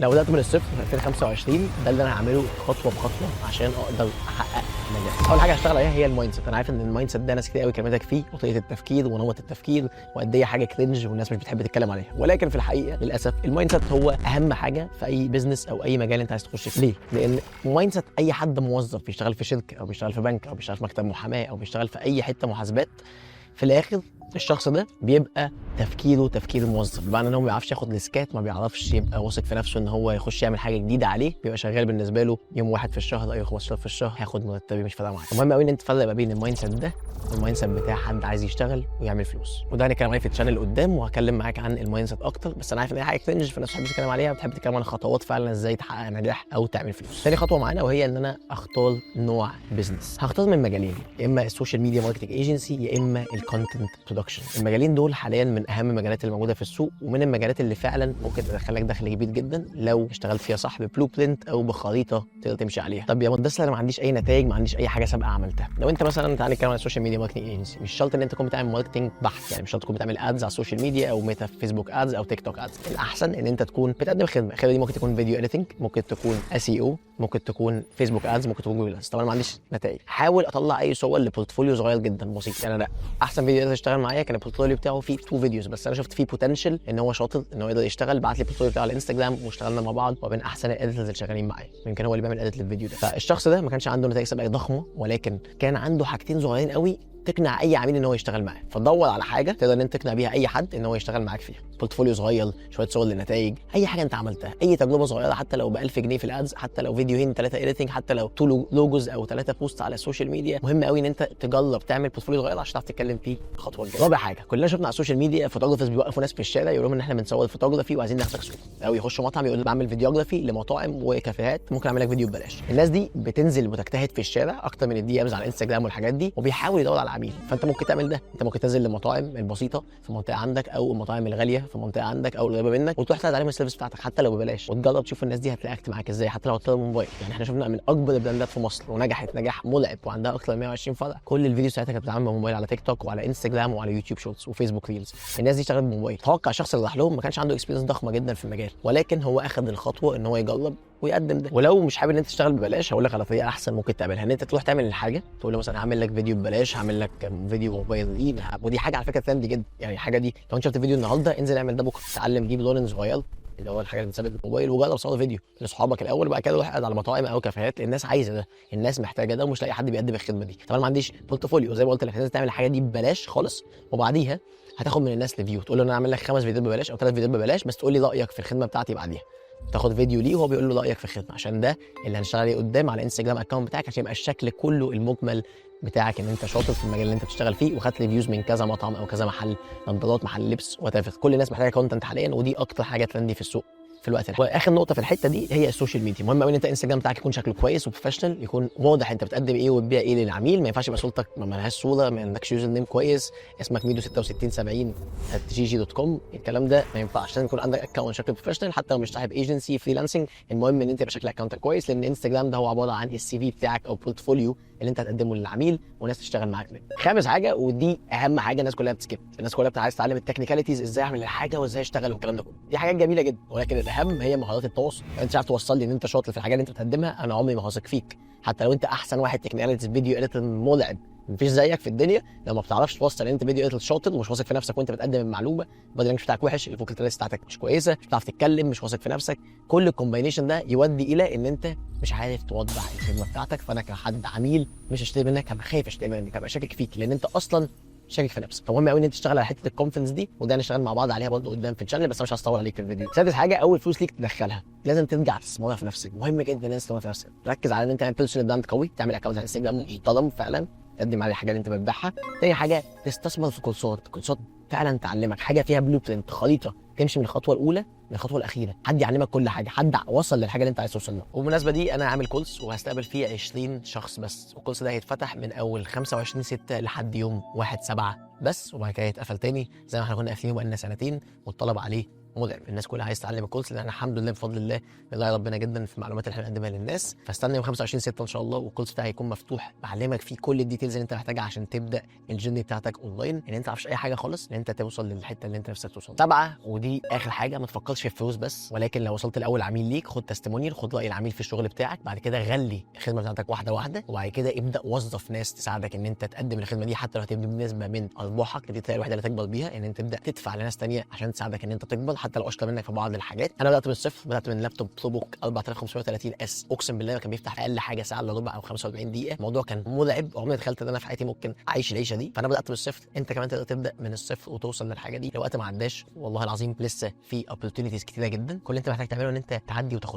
لو بدأت من الصفر في 2025 ده اللي انا هعمله خطوه بخطوه عشان اقدر احقق نجاح. اول حاجه هشتغل عليها هي المايند سيت. انا عارف ان المايند سيت ده ناس كتير قوي كلمتك فيه، وطريقه التفكير ونمط التفكير، وقد ايه حاجه كرنج والناس مش بتحب تتكلم عليها، ولكن في الحقيقه للاسف المايند سيت هو اهم حاجه في اي بزنس او اي مجال انت عايز تخش فيه. ليه؟ لان المايند سيت اي حد موظف بيشتغل في شركه او بيشتغل في بنك او بيشتغل في مكتب محاماه او بيشتغل في اي حته محاسبات، في الاخر الشخص ده بيبقى تفكيره تفكير الموظف، بمعنى ان هو ما بيعرفش ياخد ريسكات، ما بيعرفش يبقى واثق في نفسه ان هو يخش يعمل حاجه جديده عليه، بيبقى شغال بالنسبه له يوم واحد في الشهر او 15 في الشهر هياخد مرتبي مش فارقه معاه. المهم قوي ان انت تفرق ما بين المايند سيت ده والمايند سيت بتاع حد عايز يشتغل ويعمل فلوس، وده هنتكلم عليه في الشانل قدام، وهكلم معاك عن المايند سيت اكتر. بس انا عارف ان هي حاجه كرنج فالناس بتحب تتكلم عليها، بتحب تتكلم عن خطوات فعلا ازاي تحقق نجاح او تعمل فلوس. تاني خطوه معانا وهي ان انا اختار نوع بزنس. هختار من مجالين، يا اما السوشيال ميديا ماركتنج ايجنسي يا اما الكونتنت برودكشن. المجالين دول حاليا من اهم المجالات اللي موجوده في السوق، ومن المجالات اللي فعلا ممكن تدخلك دخل كبير جدا لو اشتغلت فيها صح ببلو برنت او بخريطه تقدر تمشي عليها. طب يا مدثر انا ما عنديش اي نتائج، ما عنديش اي حاجه سابقه عملتها. لو انت مثلا تعالى نتكلم عن السوشيال ميديا ماركتنج ايجنسي، مش شرط ان انت تكون بتعمل ماركتنج بحت، يعني مش شرط تكون بتعمل ادز على السوشيال ميديا او ميتا فيسبوك ادز او تيك توك ادز. الاحسن ان انت تكون بتقدم خدمه. الخدمه دي ممكن تكون فيديو اديتنج، ممكن تكون اس اي او، ممكن تكون فيسبوك ادز، ممكن تكون جوجل ادز. طبعا ما عنديش نتائج، حاول اطلع اي صور لبورتفوليو صغير جدا بسيط. يعني لا احسن فيديو اديتور اشتغل معايا كان البورتفوليو بتاعه فيه 2 فيديوز بس، انا شفت فيه بوتنشال ان هو شاطر ان هو يقدر يشتغل، بعت لي البورتفوليو بتاعه على الانستجرام واشتغلنا مع بعض، وبين احسن الاديتورز اللي شغالين معايا، يمكن هو اللي بيعمل اديت للفيديو ده. فالشخص ده ما كانش عنده نتائج سابقه ضخمه، ولكن كان عنده حاجتين صغيرين قوي تقنع اي عميل ان هو يشتغل معاه. فدور على حاجه تقدر ان انت تقنع بيها اي حد ان هو يشتغل معاك فيها، بورتفوليو صغير، شويه صور للنتائج، اي حاجه انت عملتها، اي تجربه صغيره، حتى لو ب 1000 جنيه في الادز، حتى لو فيديوهين 3 اديتنج، حتى لو 2 لوجوز او 3 بوست على السوشيال ميديا. مهم قوي ان انت تجرب تعمل بورتفوليو صغير عشان تعرف تتكلم فيه الخطوه الجايه. رابع حاجه، كلنا شفنا على السوشيال ميديا فوتوغرافرز بيوقفوا ناس في الشارع يقولوا لهم ان احنا بنصور فوتوغرافي وعايزين ناخدك صوره، او يخشوا مطعم يقولوا بعمل فيديوغرافي لمطاعم وكافيهات، ممكن اعمل لك فيديو ببلاش. الناس دي بتنزل وتجتهد في الشارع اكتر من الدي امز على الانستجرام والحاجات دي، وبيحاول يدور على عميل. فانت ممكن تعمل ده، انت ممكن تنزل للمطاعم البسيطه في المنطقه عندك او المطاعم الغاليه في المنطقه عندك او القريبه منك، وتروح تعرض عليهم السيرفيس بتاعتك حتى لو ببلاش، وتجرب تشوف الناس دي هترياكت معاك ازاي، حتى لو هتطلب موبايل. يعني احنا شفنا من اكبر البراندات في مصر ونجحت نجاح مرعب وعندها اكثر من 120 فرع، كل الفيديو ساعتها كانت بتتعمل بموبايل على تيك توك وعلى انستجرام وعلى يوتيوب شورتس وفيسبوك ريلز. الناس دي اشتغلت بموبايل. توقع الشخص اللي راح لهم ما كانش عنده اكسبيرينس ضخمه جدا في المجال، ولكن هو اخذ الخطوه ان هو يجرب ويقدم ده. ولو مش حابب ان انت تشتغل ببلاش، هقول لك على طريقه احسن ممكن تعملها، ان انت تروح تعمل الحاجه، تقول له مثلا هعمل لك فيديو ببلاش، هعمل لك فيديو موبايل ايه، ودي حاجه على فكره ترندي جدا. يعني الحاجه دي لو انت شفت فيديو النهارده انزل اعمل ده بكره، اتعلم جيب لورنز صغير اللي هو الحاجه اللي بتثبت الموبايل، وجرب صور فيديو لاصحابك الاول، وبعد كده روح قاعد على مطاعم او كافيهات. الناس عايزه ده، الناس محتاجه ده، ومش لاقي حد بيقدم الخدمه دي. طبعا ما عنديش بورتفوليو زي ما قلت لك، لازم تعمل الحاجه دي ببلاش خالص، وبعديها هتاخد من الناس ريفيو، تقول له انا اعمل لك 5 فيديوهات ببلاش او 3 فيديوهات ببلاش، بس تقول لي رايك في الخدمه بتاعتي بعديها. تاخد فيديو ليه وهو بيقول له رايك في الخدمه، عشان ده اللي هنشتغل عليه قدام على انستجرام اكونت بتاعك، عشان يبقى الشكل كله المجمل بتاعك ان انت شاطر في المجال اللي انت بتشتغل فيه، وخدت ريفيوز من كذا مطعم او كذا محل نظارات، محل لبس، وات. كل الناس محتاجه كونتنت حاليا، ودي اكتر حاجه ترندي في السوق في الوقت الحالي. واخر نقطه في الحته دي هي السوشيال ميديا. مهم قوي ان انت انستجرام بتاعك يكون شكله كويس وبروفيشنال، يكون واضح انت بتقدم ايه وبتبيع ايه للعميل. ما ينفعش يبقى صورتك ما لهاش صوره، ما عندكش يوزر نيم كويس، اسمك ميدو 6670 @gg.com، الكلام ده ما ينفعش. لازم يكون عندك اكونت شكله بروفيشنال، حتى لو مش صاحب ايجنسي فريلانسنج، المهم ان انت يبقى شكل اكونتك كويس، لان انستجرام ده هو عباره عن السي في بتاعك او بورتفوليو اللي انت هتقدمه للعميل وناس تشتغل معاك بيه. خامس حاجه ودي اهم حاجه، الناس كلها بتسكيب، الناس كلها عايز تتعلم التكنيكاليتيز، ازاي اعمل الحاجه وازاي اشتغل والكلام ده كله، دي حاجات جميله جدا، ولكن الاهم هي مهارات التواصل. انت عارف توصل لي ان انت شاطر في الحاجه اللي انت بتقدمها، انا عمري ما هثق فيك. حتى لو انت احسن واحد تكنيكاليتيز فيديو اديتور مرعب، مفيش زيك في الدنيا، لو ما بتعرفش توصل ان انت فيديو اديتور شاطر ومش واثق في نفسك وانت بتقدم المعلومه، البادي لانجوج بتاعك وحش، الفوكال بتاعتك مش كويسه، مش بتعرف تتكلم، مش واثق في نفسك، كل الكومباينيشن ده يودي الى ان انت مش عارف توضح الخدمه بتاعتك. فانا كحد عميل مش هشتري منك، هبقى خايف اشتري منك، هبقى شاكك فيك، لان انت اصلا شاكك في نفسك. فمهم قوي ان انت تشتغل على حته الكونفدنس دي، وده هنشتغل مع بعض عليها برضه قدام في الشانل، بس انا مش هطول عليك في الفيديو. سادس حاجه، اول فلوس ليك تدخلها لازم ترجع تستثمرها في نفسك. مهم جدا ان انت تستثمر في نفسك، ركز على ان انت تعمل بيرسونال براند قوي، تعمل اكونت على انستجرام محترم فعلا تقدم عليه الحاجات اللي انت بتبيعها. تاني حاجه، تستثمر في كورسات فعلا تعلمك حاجه فيها بلو برنت، خريطه تمشي من الخطوه الاولى للخطوه الاخيره، حد يعلمك كل حاجه، حد وصل للحاجه اللي انت عايز توصل لها. وبالمناسبه دي انا عامل كورس وهستقبل فيه 20 شخص بس، والكورس ده هيتفتح من اول 25/6 لحد يوم 1/7 بس، وبعد كده يتقفل تاني زي ما احنا كنا قافلينه بقالنا سنتين، والطلب عليه متعب. الناس كلها عايز تتعلم الكولز، لان احنا الحمد لله بفضل الله بنلاقي ربنا جدا في المعلومات اللي احنا بنقدمها للناس. فاستنى يوم 25/6 ان شاء الله، والكولز بتاعي هيكون مفتوح، بعلمك فيه كل الديتيلز اللي انت محتاجها عشان تبدا الجيرني بتاعتك اونلاين، ان انت ما تعرفش اي حاجه خالص، ان انت توصل للحته اللي انت نفسك توصل. 7 ودي اخر حاجه، ما تفكرش في الفلوس بس، ولكن لو وصلت لاول عميل ليك خد تستمونيال، خد راي العميل في الشغل بتاعك، بعد كده غلي الخدمه بتاعتك واحده واحده، وبعد كده ابدا وظف ناس تساعدك ان انت تقدم الخدمه دي، حتى لو هتبني بنسبه من ارباحك. دي الطريقه الوحيده اللي تكبر بيها، ان انت تبدا تدفع لناس ثانيه عشان تساعدك ان انت تكبر، حتى لو اشطر منك في بعض الحاجات. انا بدات من الصفر، بدات من لابتوب برو بوك 4530 اس، اقسم بالله كان بيفتح اقل حاجه ساعه الا ربع او 45 دقيقه. الموضوع كان مرعب، عمري ما تخيلت ان انا في حياتي ممكن اعيش العيشه دي. فانا بدات من الصفر، انت كمان تقدر تبدا من الصفر وتوصل للحاجه دي. لو وقت ما عداش والله العظيم لسه في opportunities كتيره جدا، كل اللي انت محتاج تعمله ان انت تعدي وتاخدها.